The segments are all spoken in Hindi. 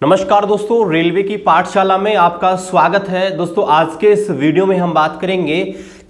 नमस्कार दोस्तों, रेलवे की पाठशाला में आपका स्वागत है। दोस्तों आज के इस वीडियो में हम बात करेंगे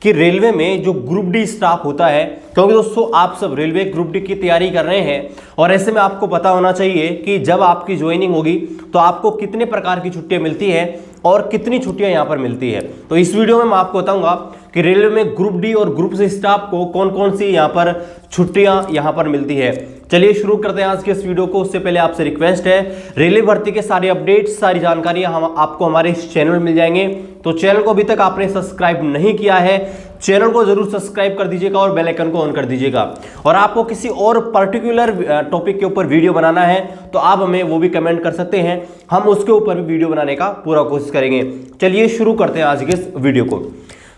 कि रेलवे में जो ग्रुप डी स्टाफ होता है, क्योंकि दोस्तों आप सब रेलवे ग्रुप डी की तैयारी कर रहे हैं और ऐसे में आपको पता होना चाहिए कि जब आपकी ज्वाइनिंग होगी तो आपको कितने प्रकार की छुट्टियां मिलती है और कितनी छुट्टियां यहां पर मिलती है। तो इस वीडियो में मैं आपको बताऊंगा कि रेलवे में ग्रुप डी और ग्रुप सी स्टाफ को कौन कौन सी यहां पर छुट्टियां यहां पर मिलती है। चलिए शुरू करते हैं आज के इस वीडियो को। उससे पहले आपसे रिक्वेस्ट है, रेलवे भर्ती के सारे अपडेट्स, सारी जानकारियां हम आपको हमारे इस चैनल में मिल जाएंगे। तो चैनल को अभी तक आपने सब्सक्राइब नहीं किया है, चैनल को जरूर सब्सक्राइब कर दीजिएगा और बेल आइकन को ऑन कर दीजिएगा। और आपको किसी और पर्टिकुलर टॉपिक के ऊपर वीडियो बनाना है तो आप हमें वो भी कमेंट कर सकते हैं, हम उसके ऊपर भी वीडियो बनाने का पूरा कोशिश करेंगे। चलिए शुरू करते हैं आज के इस वीडियो को।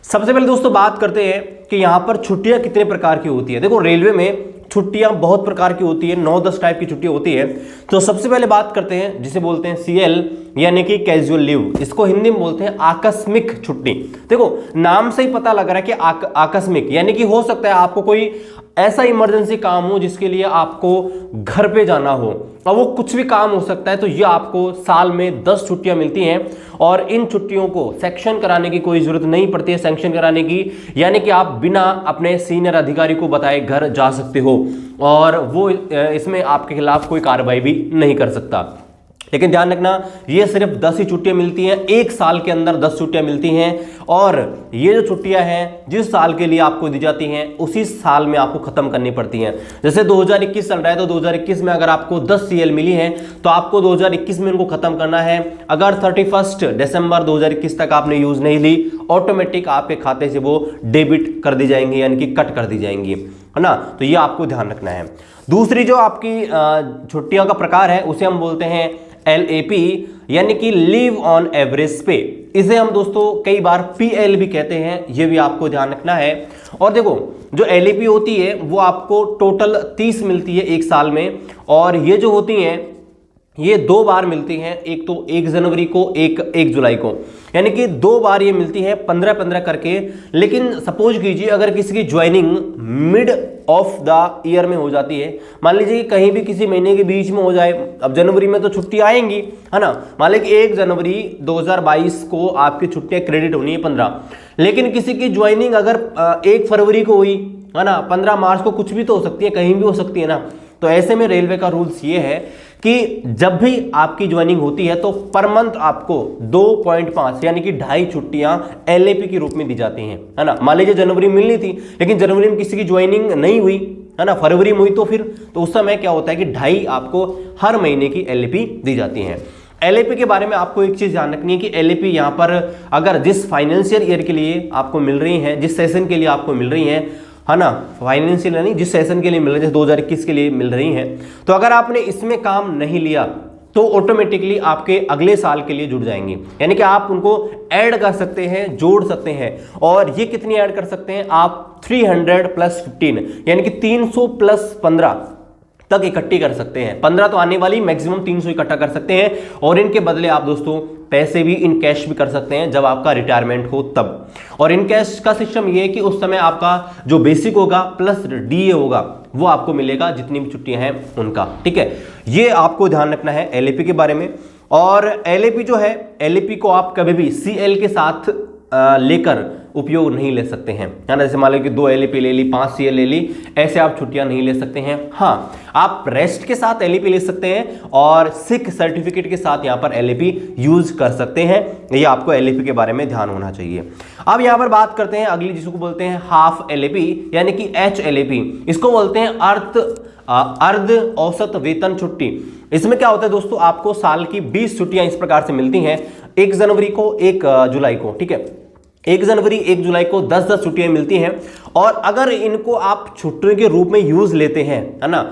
सबसे पहले दोस्तों बात करते हैं कि यहाँ पर छुट्टियां कितने प्रकार की होती है। देखो रेलवे में छुट्टियां बहुत प्रकार की होती है, 9-10 टाइप की छुट्टी होती है। तो सबसे पहले बात करते हैं जिसे बोलते हैं CL यानी कि कैजुअल लीव, इसको हिंदी में बोलते हैं आकस्मिक छुट्टी। देखो नाम से ही पता लग रहा है कि आकस्मिक यानी कि हो सकता है आपको कोई ऐसा इमरजेंसी काम हो जिसके लिए आपको घर पे जाना हो, और वो कुछ भी काम हो सकता है। तो ये आपको साल में 10 छुट्टियां मिलती हैं और इन छुट्टियों को सेक्शन कराने की कोई जरूरत नहीं पड़ती है, सैंक्शन कराने की, यानी कि आप बिना अपने सीनियर अधिकारी को बताए घर जा सकते हो और वो इसमें आपके खिलाफ कोई कार्रवाई भी नहीं कर सकता। लेकिन ध्यान रखना, ये सिर्फ 10 ही छुट्टियां मिलती हैं, एक साल के अंदर 10 छुट्टियां मिलती हैं। और ये जो छुट्टियां हैं जिस साल के लिए आपको दी जाती हैं उसी साल में आपको खत्म करनी पड़ती हैं। जैसे 2021 चल रहा है तो 2021 में अगर आपको 10 CL मिली हैं तो आपको 2021 में उनको खत्म करना है। अगर 31 दिसंबर 2021 तक आपने यूज नहीं ली, ऑटोमेटिक आपके खाते से वो डेबिट कर दी जाएंगी, यानी कि कट कर दी जाएंगी, है ना। तो ये आपको ध्यान रखना है। दूसरी जो आपकी छुट्टियों का प्रकार है उसे हम बोलते हैं LAP यानी कि लीव ऑन एवरेज पे। इसे हम दोस्तों कई बार PL भी कहते हैं, ये भी आपको ध्यान रखना है। और देखो जो LAP होती है वो आपको टोटल 30 मिलती है एक साल में, और ये जो होती हैं ये 2 बार मिलती हैं, एक तो 1 जनवरी को, एक 1 जुलाई को, यानी कि 2 बार ये मिलती है 15-15 करके। लेकिन सपोज कीजिए अगर किसी की joining mid of the year में हो जाती है, मान लीजिए कि कहीं भी किसी महीने के बीच में हो जाए, अब जनवरी में तो छुट्टी आएंगी, है ना। मान लीजिए 1 जनवरी 2022 को आपकी छुट्टियां क्रेडिट होनी है 15, लेकिन किसी की ज्वाइनिंग अगर 1 फरवरी को हुई, है ना, 15 मार्च को, कुछ भी तो हो सकती है, कहीं भी हो सकती है ना। तो ऐसे में रेलवे का रूल्स ये है कि जब भी आपकी ज्वाइनिंग होती है तो पर मंथ आपको 2.5 यानी कि 2.5 छुट्टियां LAP के रूप में दी जाती हैं, है ना। मान लीजिए जनवरी में मिलनी थी लेकिन जनवरी में किसी की ज्वाइनिंग नहीं हुई, है ना, फरवरी में हुई, तो फिर तो उस समय क्या होता है कि 2.5 आपको हर महीने की LAP दी जाती हैं। LAP के बारे में आपको एक चीज ध्यान रखनी है कि LAP यहाँ पर अगर जिस फाइनेंशियल ईयर के लिए आपको मिल रही है, जिस सेशन के लिए आपको मिल रही है, है ना, फाइनेंशियल नहीं, जिस सेशन के लिए मिल रही है, 2021 के लिए मिल रही हैं, तो अगर आपने इसमें काम नहीं लिया तो ऑटोमेटिकली आपके अगले साल के लिए जुड़ जाएंगी, यानी कि आप उनको ऐड कर सकते हैं, जोड़ सकते हैं। और ये कितनी ऐड कर सकते हैं आप? 300 + 15 यानी कि 300 + 15 तक इकट्ठी कर सकते हैं। 15 तो आने वाली, मैक्सिमम 300 इकट्ठा कर सकते हैं। और इनके बदले आप दोस्तों पैसे भी इन कैश भी कर सकते हैं जब आपका रिटायरमेंट हो तब। और इन कैश का सिस्टम ये है कि उस समय आपका जो बेसिक होगा प्लस DA होगा वो आपको मिलेगा, जितनी भी छुट्टियां हैं उनका, ठीक है। ये आपको ध्यान रखना है LAP के बारे में। और LAP जो है, LAP को आप कभी भी CL के साथ लेकर उपयोग नहीं ले सकते हैं, है ना। जैसे मान लो कि 2 LAP ले ली, 5 CL ले ली, ऐसे आप छुट्टियां नहीं ले सकते हैं। हाँ, आप रेस्ट के साथ LAP ले सकते हैं और सिक सर्टिफिकेट के साथ यहाँ पर LAP यूज कर सकते हैं। ये आपको LAP के बारे में ध्यान होना चाहिए। अब यहाँ पर बात करते हैं अगली, जिसको बोलते हैं हाफ LAP यानी कि HLAP। इसको बोलते हैं अर्ध औसत वेतन छुट्टी। इसमें क्या होता है दोस्तों, आपको साल की 20 छुट्टियां इस प्रकार से मिलती हैं, 1 जनवरी को, 1 जुलाई को, ठीक है। 1 जनवरी 1 जुलाई को 10-10 छुट्टियां मिलती हैं। और अगर इनको आप छुट्टियों के रूप में यूज लेते हैं, है ना,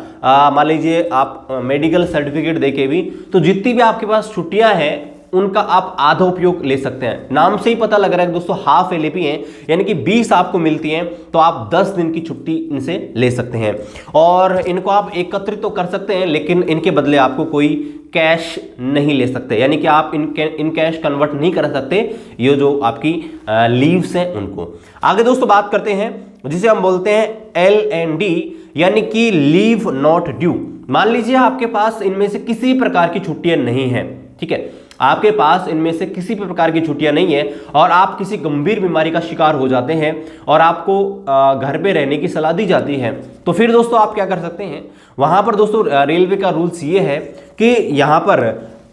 मान लीजिए आप मेडिकल सर्टिफिकेट देके भी, तो जितनी भी आपके पास छुट्टियां हैं उनका आप आधा उपयोग ले सकते हैं। नाम से ही पता लग रहा है दोस्तों हाफ LAP है, यानी कि 20 आपको मिलती हैं तो आप 10 दिन की छुट्टी इनसे ले सकते हैं। और इनको आप एकत्रित तो कर सकते हैं लेकिन इनके बदले आपको कोई कैश नहीं ले सकते, यानी कि आप इन कैश कन्वर्ट नहीं कर सकते ये जो आपकी लीव्स हैं उनको। आगे दोस्तों बात करते हैं जिसे हम बोलते हैं LND यानी कि लीव नॉट ड्यू। मान लीजिए आपके पास इनमें से किसी प्रकार की छुट्टियां नहीं है, ठीक है, आपके पास इनमें से किसी भी प्रकार की छुट्टियां नहीं है और आप किसी गंभीर बीमारी का शिकार हो जाते हैं और आपको घर पे रहने की सलाह दी जाती है, तो फिर दोस्तों आप क्या कर सकते हैं, वहां पर दोस्तों रेलवे का रूल्स ये है कि यहां पर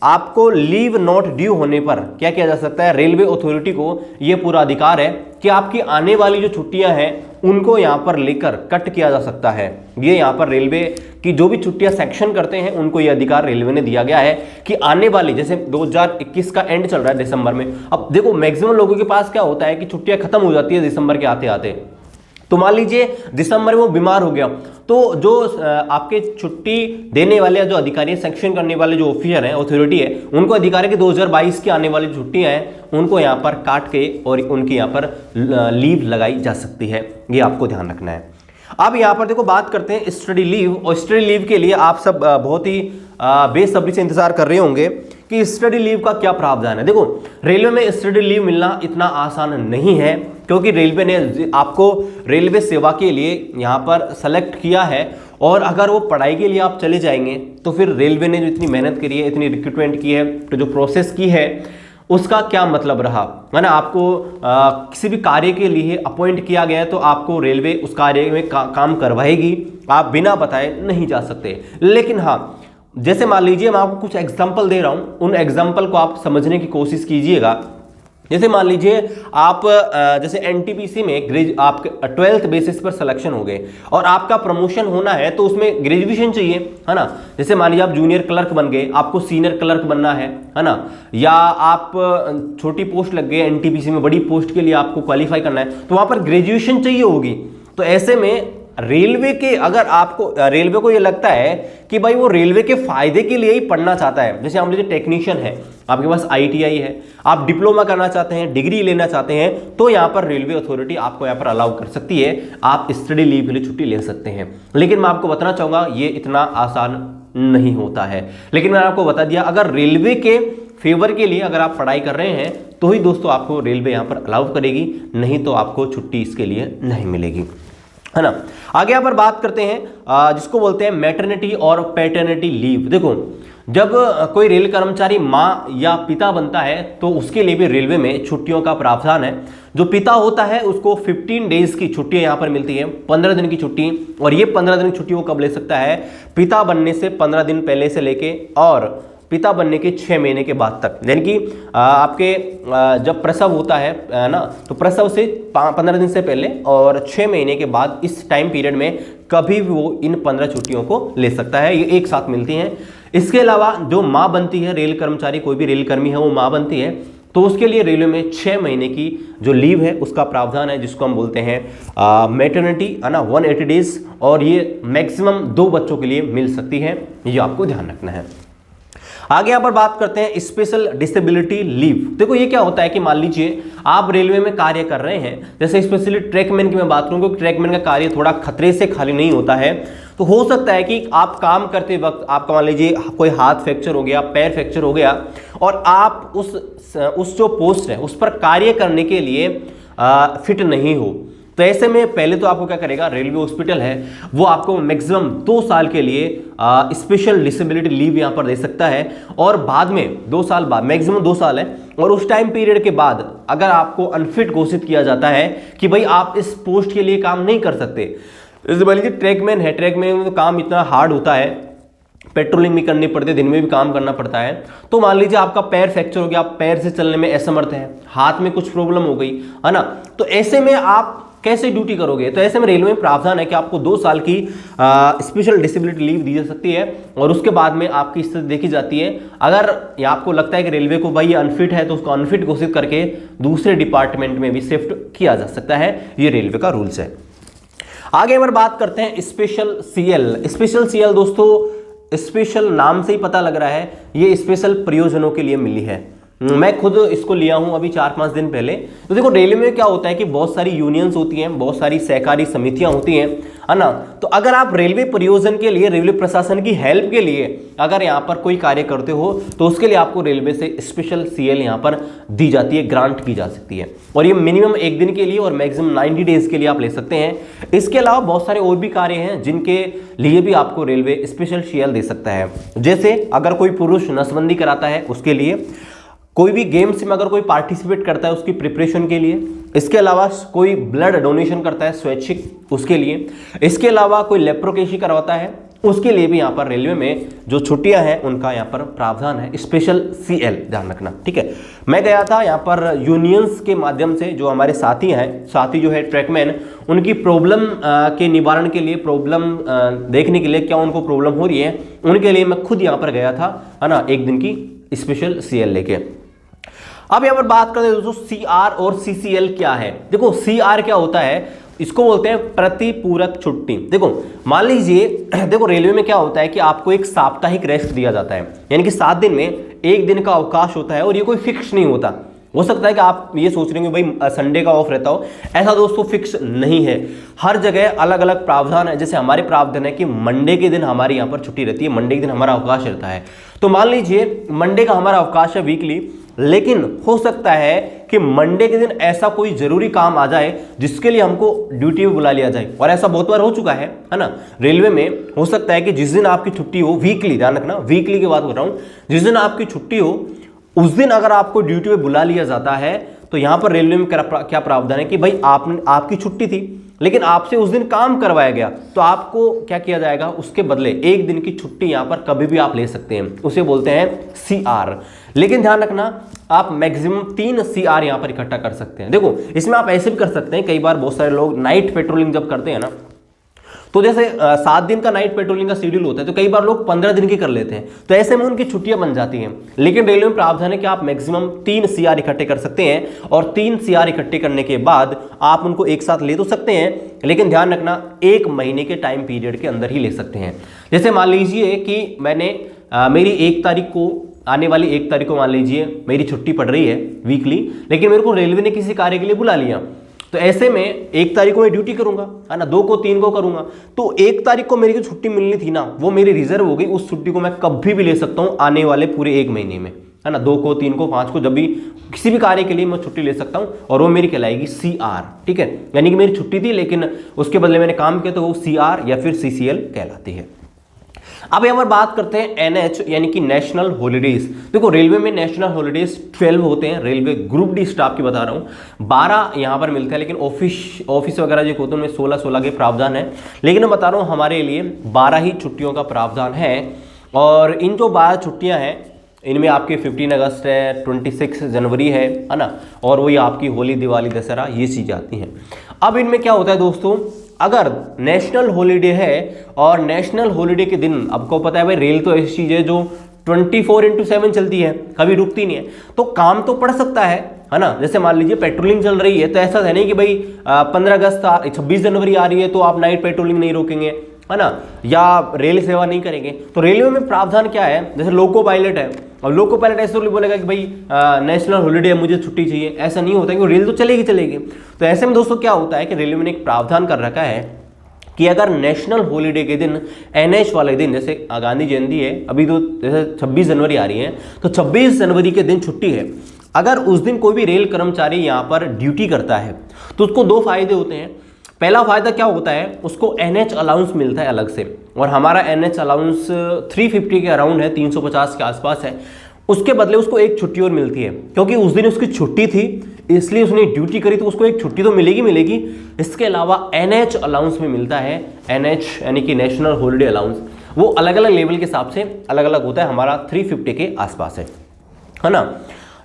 आपको लीव नॉट ड्यू होने पर क्या किया जा सकता है, रेलवे अथॉरिटी को यह पूरा अधिकार है कि आपकी आने वाली जो छुट्टियां हैं उनको यहां पर लेकर कट किया जा सकता है। ये यहां पर रेलवे की जो भी छुट्टियां सेक्शन करते हैं उनको ये अधिकार रेलवे ने दिया गया है कि आने वाली, जैसे 2021 का एंड चल रहा है दिसंबर में, अब देखो मैक्सिमम लोगों के पास क्या होता है कि छुट्टियां खत्म हो जाती है दिसंबर के आते आते, तो मान लीजिए दिसंबर में वो बीमार हो गया, तो जो आपके छुट्टी देने वाले जो अधिकारी, सेक्शन करने वाले जो ऑफिसर हैं, अथॉरिटी है, उनको अधिकार है कि 2022 की आने वाली छुट्टियां हैं उनको यहाँ पर काट के और उनकी यहाँ पर लीव लगाई जा सकती है। ये आपको ध्यान रखना है। अब यहाँ पर देखो बात करते हैं स्टडी लीव, और स्टडी लीव के लिए आप सब बहुत ही बेसब्री से इंतजार कर रहे होंगे कि स्टडी लीव का क्या प्रावधान है। देखो रेलवे में स्टडी लीव मिलना इतना आसान नहीं है, क्योंकि रेलवे ने आपको रेलवे सेवा के लिए यहाँ पर सेलेक्ट किया है, और अगर वो पढ़ाई के लिए आप चले जाएंगे तो फिर रेलवे ने जो इतनी मेहनत करी है, इतनी रिक्रूटमेंट की है, तो जो प्रोसेस की है उसका क्या मतलब रहा है ना। आपको किसी भी कार्य के लिए अपॉइंट किया गया है तो आपको रेलवे उस कार्य में काम करवाएगी, आप बिना बताए नहीं जा सकते। लेकिन हाँ, जैसे मान लीजिए मैं आपको कुछ एग्जाम्पल दे रहा हूं, उन एग्जाम्पल को आप समझने की कोशिश कीजिएगा। जैसे मान लीजिए आप जैसे एनटीपीसी में आपके 12th बेसिस पर सिलेक्शन हो गए और आपका प्रमोशन होना है तो उसमें ग्रेजुएशन चाहिए, है ना। जैसे मान लीजिए आप जूनियर क्लर्क बन गए, आपको सीनियर क्लर्क बनना है ना, या आप छोटी पोस्ट लग गए एनटीपीसी में, बड़ी पोस्ट के लिए आपको क्वालिफाई करना है, तो वहां पर ग्रेजुएशन चाहिए होगी। तो ऐसे में रेलवे के, अगर आपको रेलवे को ये लगता है कि भाई वो रेलवे के फायदे के लिए ही पढ़ना चाहता है, जैसे मान लीजिए टेक्नीशियन है, आपके पास आईटीआई है, आप डिप्लोमा करना चाहते हैं, डिग्री लेना चाहते हैं, तो यहाँ पर रेलवे अथॉरिटी आपको यहाँ पर अलाउ कर सकती है, आप स्टडी लीव के लिए छुट्टी ले सकते हैं। लेकिन मैं आपको बताना चाहूंगा ये इतना आसान नहीं होता है। लेकिन मैंने आपको बता दिया, अगर रेलवे के फेवर के लिए अगर आप पढ़ाई कर रहे हैं तो ही दोस्तों आपको रेलवे यहाँ पर अलाउ करेगी, नहीं तो आपको छुट्टी इसके लिए नहीं मिलेगी, है ना। आगे यहाँ पर बात करते हैं जिसको बोलते हैं मैटरनिटी और पैटर्निटी लीव। देखो जब कोई रेल कर्मचारी माँ या पिता बनता है तो उसके लिए भी रेलवे में छुट्टियों का प्रावधान है। जो पिता होता है उसको 15 डेज की छुट्टियां यहाँ पर मिलती है, 15 दिन की छुट्टी, और ये 15 दिन की छुट्टी वो कब ले सकता है, पिता बनने से 15 दिन पहले से लेके और पिता बनने के 6 महीने के बाद तक, यानी कि आपके जब प्रसव होता है ना, तो प्रसव से 15 दिन से पहले और 6 महीने के बाद, इस टाइम पीरियड में कभी भी वो इन 15 छुट्टियों को ले सकता है, ये एक साथ मिलती हैं। इसके अलावा जो माँ बनती है, रेल कर्मचारी कोई भी रेल कर्मी है वो माँ बनती है, तो उसके लिए रेलवे में 6 महीने की जो लीव है उसका प्रावधान है, जिसको हम बोलते हैं मैटरनिटी, है ना, 180 डेज, और ये मैक्सिमम 2 बच्चों के लिए मिल सकती है, ये आपको ध्यान रखना है। आगे यहाँ पर बात करते हैं स्पेशल डिसेबिलिटी लीव। देखो ये क्या होता है कि मान लीजिए आप रेलवे में कार्य कर रहे हैं, जैसे स्पेशली ट्रैकमैन की मैं बात करूँ, क्योंकि ट्रैकमैन का कार्य थोड़ा खतरे से खाली नहीं होता है, तो हो सकता है कि आप काम करते वक्त आपका मान लीजिए कोई हाथ फ्रैक्चर हो गया, पैर फ्रैक्चर हो गया, और आप उस जो पोस्ट है उस पर कार्य करने के लिए फिट नहीं हो, तो ऐसे में पहले तो आपको क्या करेगा, रेलवे हॉस्पिटल है वो आपको मैक्सिमम 2 साल के लिए स्पेशल डिसेबिलिटी लीव यहाँ पर दे सकता है, और बाद में 2 साल बाद, मैक्सिमम 2 साल है, और उस टाइम पीरियड के बाद अगर आपको अनफिट घोषित किया जाता है कि भाई आप इस पोस्ट के लिए काम नहीं कर सकते, जैसे मान लीजिए ट्रैकमैन है, ट्रैकमैन में तो काम इतना हार्ड होता है, पेट्रोलिंग भी करनी पड़ती है, दिन में भी काम करना पड़ता है, तो मान लीजिए आपका पैर फ्रैक्चर हो गया, आप पैर से चलने में असमर्थ हैं, हाथ में कुछ प्रॉब्लम हो गई, है ना, तो ऐसे में आप कैसे ड्यूटी करोगे। तो ऐसे में रेलवे में प्रावधान है कि आपको 2 साल की स्पेशल डिसेबिलिटी लीव दी जा सकती है, और उसके बाद में आपकी स्थिति देखी जाती है। अगर ये आपको लगता है कि रेलवे को भाई ये अनफिट है, तो उसको अनफिट घोषित करके दूसरे डिपार्टमेंट में भी शिफ्ट किया जा सकता है, ये रेलवे का रूल्स है। आगे हम बात करते हैं स्पेशल सीएल। स्पेशल सीएल दोस्तों स्पेशल नाम से ही पता लग रहा है, ये स्पेशल प्रयोजनों के लिए मिली है। मैं खुद इसको लिया हूं अभी 4-5 दिन पहले। तो देखो रेलवे में क्या होता है कि बहुत सारी यूनियंस होती हैं, बहुत सारी सहकारी समितियां होती हैं, है ना। तो अगर आप रेलवे परियोजना के लिए, रेलवे प्रशासन की हेल्प के लिए अगर यहाँ पर कोई कार्य करते हो तो उसके लिए आपको रेलवे से स्पेशल सीएल यहाँ पर दी जाती है, ग्रांट की जा सकती है। और ये मिनिमम 1 दिन के लिए और मैक्सिमम 90 डेज के लिए आप ले सकते हैं। इसके अलावा बहुत सारे और भी कार्य हैं जिनके लिए भी आपको रेलवे स्पेशल सीएल दे सकता है। जैसे अगर कोई पुरुष नसबंदी कराता है उसके लिए, कोई भी गेम्स में अगर कोई पार्टिसिपेट करता है उसकी प्रिपरेशन के लिए, इसके अलावा कोई ब्लड डोनेशन करता है स्वैच्छिक उसके लिए, इसके अलावा कोई लेप्रोकेसी करवाता है उसके लिए भी यहाँ पर रेलवे में जो छुट्टियां हैं उनका यहाँ पर प्रावधान है, स्पेशल सीएल, ध्यान रखना, ठीक है। मैं गया था यहाँ पर यूनियंस के माध्यम से, जो हमारे साथी हैं, साथी जो है ट्रैकमैन, उनकी प्रॉब्लम के निवारण के लिए, प्रॉब्लम देखने के लिए क्या उनको प्रॉब्लम हो रही है उनके लिए मैं खुद यहाँ पर गया था, है ना, 1 दिन की स्पेशल सीएल लेके। अब यहाँ पर बात करते हैं दोस्तों सीआर और सीसीएल क्या है। देखो सीआर क्या होता है, इसको बोलते हैं प्रतिपूरक छुट्टी। देखो मान लीजिए, देखो रेलवे में क्या होता है कि आपको एक साप्ताहिक रेस्ट दिया जाता है, यानी कि 7 दिन में 1 दिन का अवकाश होता है और ये कोई फिक्स नहीं होता। हो सकता है कि आप ये सोच रहे हो भाई संडे का ऑफ रहता हो, ऐसा दोस्तों फिक्स नहीं है। हर जगह अलग अलग प्रावधान है। जैसे हमारे प्रावधान है कि मंडे के दिन हमारे यहाँ पर छुट्टी रहती है, मंडे के दिन हमारा अवकाश रहता है। तो मान लीजिए मंडे का हमारा अवकाश है वीकली, लेकिन हो सकता है कि मंडे के दिन ऐसा कोई जरूरी काम आ जाए जिसके लिए हमको ड्यूटी पे बुला लिया जाए, और ऐसा बहुत बार हो चुका है ना। रेलवे में हो सकता है कि जिस दिन आपकी छुट्टी हो, वीकली, ध्यान रखना वीकली की बात कर रहा हूं, जिस दिन आपकी छुट्टी हो उस दिन अगर आपको ड्यूटी पे बुला लिया जाता है तो यहां पर रेलवे में क्या प्रावधान है कि भाई आपकी छुट्टी थी लेकिन आपसे उस दिन काम करवाया गया, तो आपको क्या किया जाएगा, उसके बदले 1 दिन की छुट्टी यहां पर कभी भी आप ले सकते हैं, उसे बोलते हैं सीआर। लेकिन ध्यान रखना आप मैक्सिमम 3 सीआर यहां पर इकट्ठा कर सकते हैं। देखो इसमें आप ऐसे भी कर सकते हैं, कई बार बहुत सारे लोग नाइट पेट्रोलिंग जब करते हैं ना, तो जैसे 7 दिन का नाइट पेट्रोलिंग का शेड्यूल होता है, तो कई बार लोग 15 दिन की कर लेते हैं, तो ऐसे में उनकी छुट्टियां बन जाती हैं। लेकिन रेलवे में प्रावधान है कि आप मैक्सिमम 3 सीआर इकट्ठे कर सकते हैं, और 3 सीआर इकट्ठे करने के बाद आप उनको एक साथ ले तो सकते हैं, लेकिन ध्यान रखना 1 महीने के टाइम पीरियड के अंदर ही ले सकते हैं। जैसे मान लीजिए कि मैंने मेरी 1 तारीख को, आने वाली 1 तारीख को मान लीजिए मेरी छुट्टी पड़ रही है वीकली, लेकिन मेरे को रेलवे ने किसी कार्य के लिए बुला लिया, तो ऐसे में 1 तारीख को मैं ड्यूटी करूंगा, है ना, 2 को 3 को करूंगा, तो 1 तारीख को मेरी जो छुट्टी मिलनी थी ना वो मेरी रिजर्व हो गई। उस छुट्टी को मैं कभी भी ले सकता हूं आने वाले पूरे 1 महीने में, है ना, 2 को 3 को 5 को, जब भी किसी भी कार्य के लिए मैं छुट्टी ले सकता हूं, और वो मेरी कहलाएगी सीआर, ठीक है। यानी कि मेरी छुट्टी थी लेकिन उसके बदले मैंने काम किया, तो वो सीआर या फिर सीसीएल कहलाती है। अब यहाँ पर बात करते हैं एनएच यानी कि नेशनल हॉलीडेज। देखो रेलवे में नेशनल हॉलीडेज 12 होते हैं, रेलवे ग्रुप डी स्टाफ की बता रहा हूँ, 12 यहाँ पर मिलते हैं, लेकिन ऑफिस वगैरह जो होते हैं उनमें 16 के प्रावधान है, लेकिन मैं बता रहा हूँ हमारे लिए 12 ही छुट्टियों का प्रावधान है। और इन जो 12 छुट्टियाँ हैं इनमें आपके 15 अगस्त है, 26 जनवरी है ना, और वही आपकी होली, दिवाली, दशहरा, ये चीज़ें आती हैं। अब इनमें क्या होता है दोस्तों, अगर नेशनल हॉलीडे है और नेशनल हॉलीडे के दिन, आपको पता है भाई रेल तो ऐसी चीज़ है जो 24/7 चलती है, कभी रुकती नहीं है, तो काम तो पड़ सकता है ना। जैसे मान लीजिए पेट्रोलिंग चल रही है, तो ऐसा है नहीं कि भाई 15 अगस्त 26 जनवरी आ रही है तो आप नाइट पेट्रोलिंग नहीं रोकेंगे, है ना, या रेल सेवा नहीं करेंगे। तो रेलवे में प्रावधान क्या है, जैसे लोको पायलट है, और लोको पायलट ऐसे बोलेगा कि भाई नेशनल हॉलीडे है, मुझे छुट्टी चाहिए, ऐसा नहीं होता, क्योंकि रेल तो चलेगी। तो ऐसे में दोस्तों क्या होता है कि रेलवे ने एक प्रावधान कर रखा है कि अगर नेशनल हॉलीडे के दिन, एनएच वाले दिन, जैसे गांधी जयंती है अभी, तो जैसे 26 जनवरी आ रही है, तो 26 जनवरी के दिन छुट्टी है, अगर उस दिन कोई भी रेल कर्मचारी यहाँ पर ड्यूटी करता है तो उसको 2 फायदे होते हैं। पहला फायदा क्या होता है, उसको एनएच अलाउंस मिलता है अलग से, और हमारा एनएच अलाउंस 350 के अराउंड है, 350 के आसपास है। उसके बदले उसको 1 छुट्टी और मिलती है, क्योंकि उस दिन उसकी छुट्टी थी इसलिए उसने ड्यूटी करी, तो उसको 1 छुट्टी तो मिलेगी। इसके अलावा एनएच अलाउंस में मिलता है, एनएच यानी कि नेशनल हॉलीडे अलाउंस, वो अलग अलग लेवल के हिसाब से अलग अलग होता है, हमारा 350 के आसपास है ना।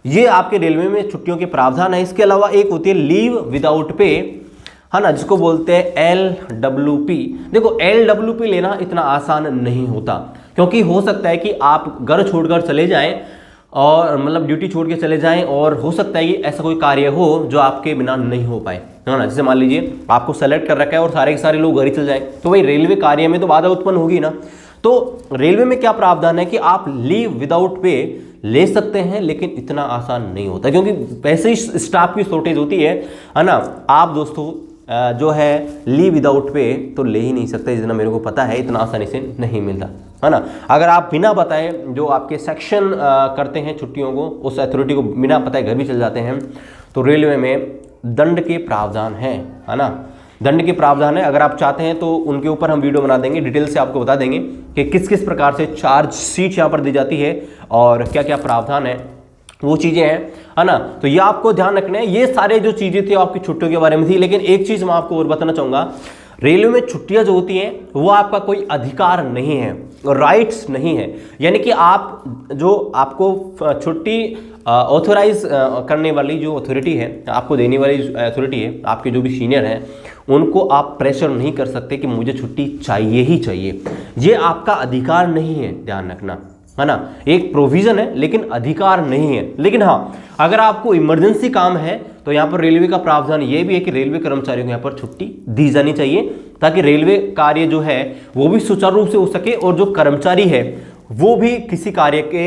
ये आपके रेलवे में छुट्टियों के प्रावधान है। इसके अलावा एक होती है लीव विदाउट पे, है ना, जिसको बोलते हैं LWP। देखो LWP लेना इतना आसान नहीं होता, क्योंकि हो सकता है कि आप घर छोड़कर चले जाएं, और मतलब ड्यूटी छोड़ के चले जाएं, और हो सकता है कि ऐसा कोई कार्य हो जो आपके बिना नहीं हो पाए, है ना। जैसे मान लीजिए आपको सेलेक्ट कर रखा है और सारे के सारे लोग घर ही चले जाएं, तो भाई रेलवे कार्य में तो बाधा उत्पन्न होगी ना। तो रेलवे में क्या प्रावधान है कि आप लीव विदाउट पे ले सकते हैं, लेकिन इतना आसान नहीं होता, क्योंकि वैसे ही स्टाफ की शॉर्टेज होती है ना। आप दोस्तों जो है लीव विदाउट पे तो ले ही नहीं सकते, जितना मेरे को पता है इतना आसानी से नहीं मिलता, है ना। अगर आप बिना बताए जो आपके सेक्शन करते हैं छुट्टियों को, उस अथॉरिटी को बिना बताए घर भी चले जाते हैं, तो रेलवे में दंड के प्रावधान है ना, दंड के प्रावधान है। अगर आप चाहते हैं तो उनके ऊपर हम वीडियो बना देंगे, डिटेल से आपको बता देंगे कि किस किस प्रकार से चार्ज शीट यहाँ पर दी जाती है और क्या क्या प्रावधान है, वो चीज़ें हैं, है ना। तो ये आपको ध्यान रखना है। ये सारे जो चीज़ें थी आपकी छुट्टियों के बारे में थी, लेकिन एक चीज़ मैं आपको और बताना चाहूँगा, रेलवे में छुट्टियां जो होती हैं वो आपका कोई अधिकार नहीं है, राइट्स नहीं है। यानी कि आप जो आपको छुट्टी ऑथोराइज करने वाली जो अथॉरिटी है, आपको देने वाली अथॉरिटी है, आपके जो भी सीनियर हैं, उनको आप प्रेशर नहीं कर सकते कि मुझे छुट्टी चाहिए ही चाहिए। ये आपका अधिकार नहीं है, ध्यान रखना, है ना। एक प्रोविजन है लेकिन अधिकार नहीं है। लेकिन हाँ, अगर आपको इमरजेंसी काम है तो यहाँ पर रेलवे का प्रावधान ये भी है कि रेलवे कर्मचारियों को यहाँ पर छुट्टी दी जानी चाहिए, ताकि रेलवे कार्य जो है वो भी सुचारू रूप से हो सके और जो कर्मचारी है वो भी किसी कार्य के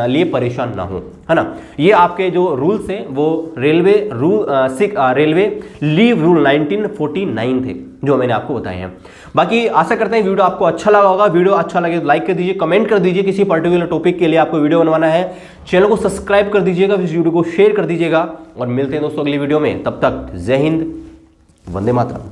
लिए परेशान ना हो, है ना। ये आपके जो रूल्स हैं वो रेलवे रेलवे लीव रूल 1949 थे जो मैंने आपको बताए हैं। बाकी आशा करते हैं वीडियो आपको अच्छा लगा होगा। वीडियो अच्छा लगे तो लाइक कर दीजिए, कमेंट कर दीजिए किसी पर्टिकुलर टॉपिक के लिए आपको वीडियो बनवाना है, चैनल को सब्सक्राइब कर दीजिएगा, इस वीडियो को शेयर कर दीजिएगा और मिलते हैं दोस्तों अगली वीडियो में। तब तक जय हिंद, वंदे मातरम।